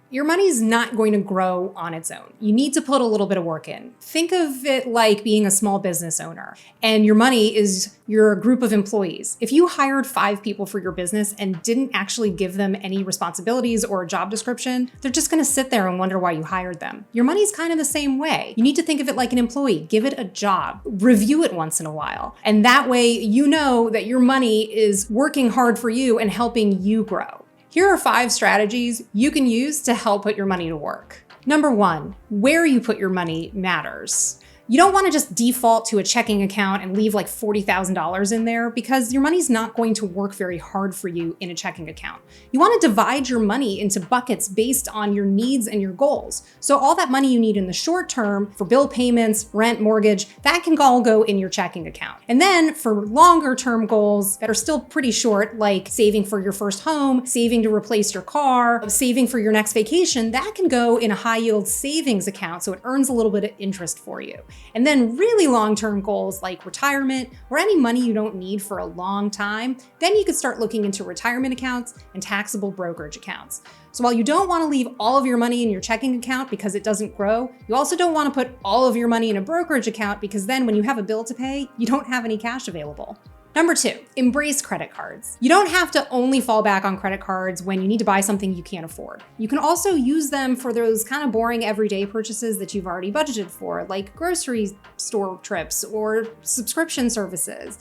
Your money's not going to grow on its own. You need to put a little bit of work in. Think of it like being a small business owner, and your money is your group of employees. If you hired 5 people for your business and didn't actually give them any responsibilities or a job description, they're just going to sit there and wonder why you hired them. Your money's kind of the same way. You need to think of it like an employee. Give it a job. Review it once in a while. And that way you know that your money is working hard for you and helping you grow. Here are 5 strategies you can use to help put your money to work. Number 1, where you put your money matters. You don't want to just default to a checking account and leave like $40,000 in there because your money's not going to work very hard for you in a checking account. You want to divide your money into buckets based on your needs and your goals. So all that money you need in the short term for bill payments, rent, mortgage, that can all go in your checking account. And then for longer term goals that are still pretty short, like saving for your first home, saving to replace your car, saving for your next vacation, that can go in a high yield savings account so it earns a little bit of interest for you. And then really long-term goals like retirement or any money you don't need for a long time, then you could start looking into retirement accounts and taxable brokerage accounts. So while you don't want to leave all of your money in your checking account because it doesn't grow, you also don't want to put all of your money in a brokerage account because then when you have a bill to pay, you don't have any cash available. Number 2, embrace credit cards. You don't have to only fall back on credit cards when you need to buy something you can't afford. You can also use them for those kind of boring everyday purchases that you've already budgeted for, like grocery store trips or subscription services.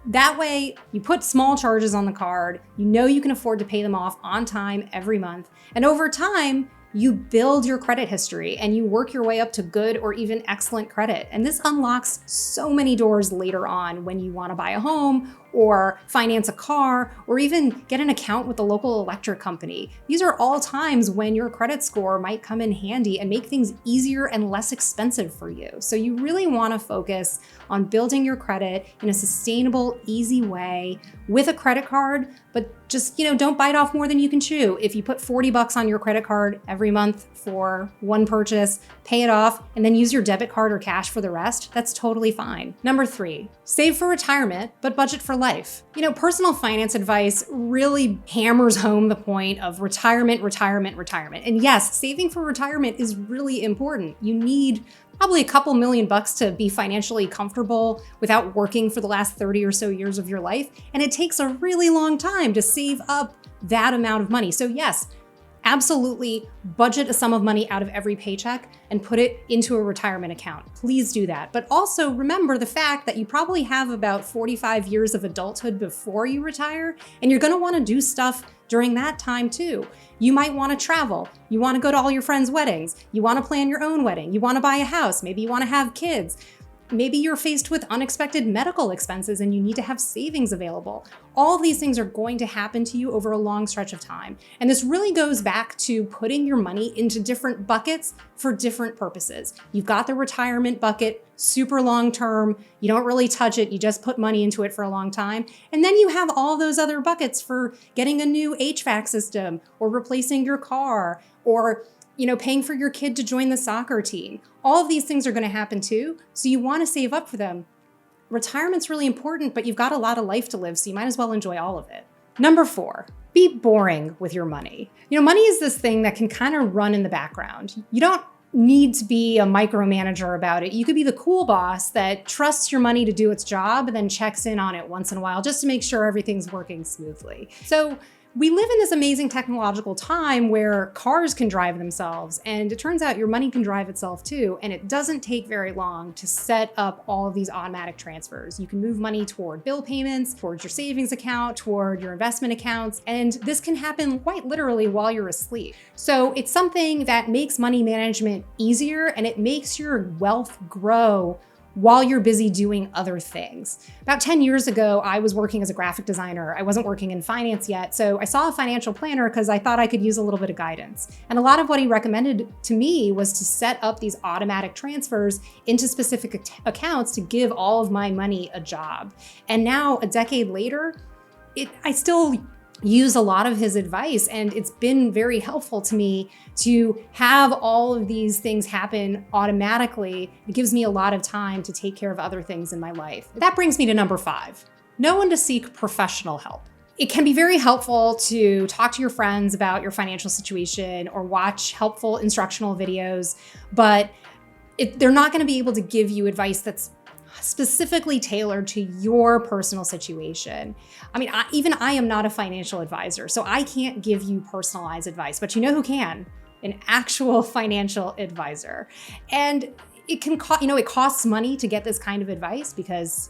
That way, you put small charges on the card, you know you can afford to pay them off on time every month, and over time, you build your credit history and you work your way up to good or even excellent credit. And this unlocks so many doors later on when you want to buy a home or finance a car or even get an account with the local electric company. These are all times when your credit score might come in handy and make things easier and less expensive for you. So you really want to focus on building your credit in a sustainable, easy way with a credit card, but just, don't bite off more than you can chew. If you put $40 on your credit card every month for one purchase, pay it off, and then use your debit card or cash for the rest, that's totally fine. Number 3, save for retirement, but budget for life. Personal finance advice really hammers home the point of retirement. And yes, saving for retirement is really important. You need probably a couple $1,000,000 to be financially comfortable without working for the last 30 or so years of your life. And it takes a really long time to save up that amount of money. So yes, absolutely budget a sum of money out of every paycheck and put it into a retirement account. Please do that. But also remember the fact that you probably have about 45 years of adulthood before you retire, and you're gonna wanna do stuff during that time too. You might wanna travel. You wanna go to all your friends' weddings. You wanna plan your own wedding. You wanna buy a house. Maybe you wanna have kids. Maybe you're faced with unexpected medical expenses and you need to have savings available. All of these things are going to happen to you over a long stretch of time. And this really goes back to putting your money into different buckets for different purposes. You've got the retirement bucket, super long term. You don't really touch it. You just put money into it for a long time. And then you have all those other buckets for getting a new HVAC system or replacing your car or paying for your kid to join the soccer team. All of these things are going to happen too, so you want to save up for them. Retirement's really important, but you've got a lot of life to live, so you might as well enjoy all of it. Number 4, be boring with your money. Money is this thing that can kind of run in the background. You don't need to be a micromanager about it. You could be the cool boss that trusts your money to do its job and then checks in on it once in a while just to make sure everything's working smoothly. So we live in this amazing technological time where cars can drive themselves, and it turns out your money can drive itself too, and it doesn't take very long to set up all of these automatic transfers. You can move money toward bill payments, towards your savings account, toward your investment accounts, and this can happen quite literally while you're asleep. So it's something that makes money management easier, and it makes your wealth grow while you're busy doing other things. About 10 years ago, I was working as a graphic designer. I wasn't working in finance yet, so I saw a financial planner because I thought I could use a little bit of guidance. And a lot of what he recommended to me was to set up these automatic transfers into specific accounts to give all of my money a job. And now, a decade later, I still use a lot of his advice, and it's been very helpful to me to have all of these things happen automatically. It gives me a lot of time to take care of other things in my life. That brings me to number 5. Know when to seek professional help. It can be very helpful to talk to your friends about your financial situation or watch helpful instructional videos, but they're not going to be able to give you advice that's specifically tailored to your personal situation. I mean, even I am not a financial advisor, so I can't give you personalized advice, but you know who can? An actual financial advisor. And it can cost, it costs money to get this kind of advice because,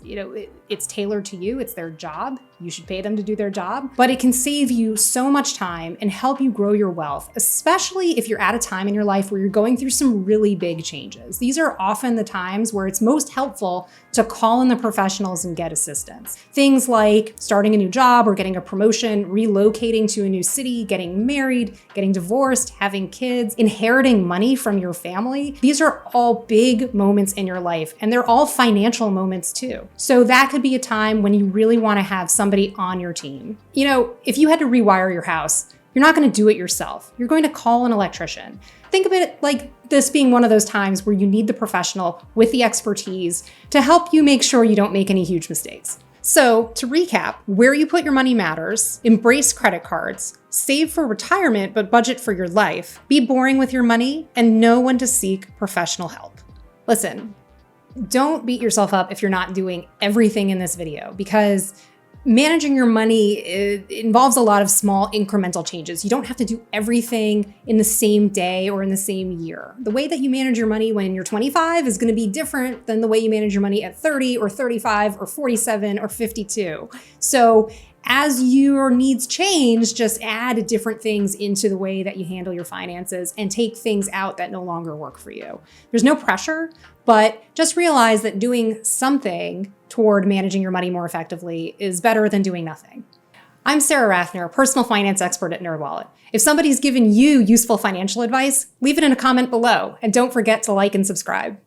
it's tailored to you. It's their job. You should pay them to do their job, but it can save you so much time and help you grow your wealth, especially if you're at a time in your life where you're going through some really big changes. These are often the times where it's most helpful to call in the professionals and get assistance. Things like starting a new job or getting a promotion, relocating to a new city, getting married, getting divorced, having kids, inheriting money from your family. These are all big moments in your life, and they're all financial moments too. So that could be a time when you really want to have somebody on your team. If you had to rewire your house, you're not going to do it yourself. You're going to call an electrician. Think of it like this being one of those times where you need the professional with the expertise to help you make sure you don't make any huge mistakes. So to recap, where you put your money matters, embrace credit cards, save for retirement but budget for your life, be boring with your money, and know when to seek professional help. Listen, don't beat yourself up if you're not doing everything in this video, because managing your money involves a lot of small incremental changes. You don't have to do everything in the same day or in the same year. The way that you manage your money when you're 25 is going to be different than the way you manage your money at 30 or 35 or 47 or 52. So as your needs change, just add different things into the way that you handle your finances and take things out that no longer work for you. There's no pressure, but just realize that doing something toward managing your money more effectively is better than doing nothing. I'm Sara Rathner, personal finance expert at NerdWallet. If somebody's given you useful financial advice, leave it in a comment below, and don't forget to like and subscribe.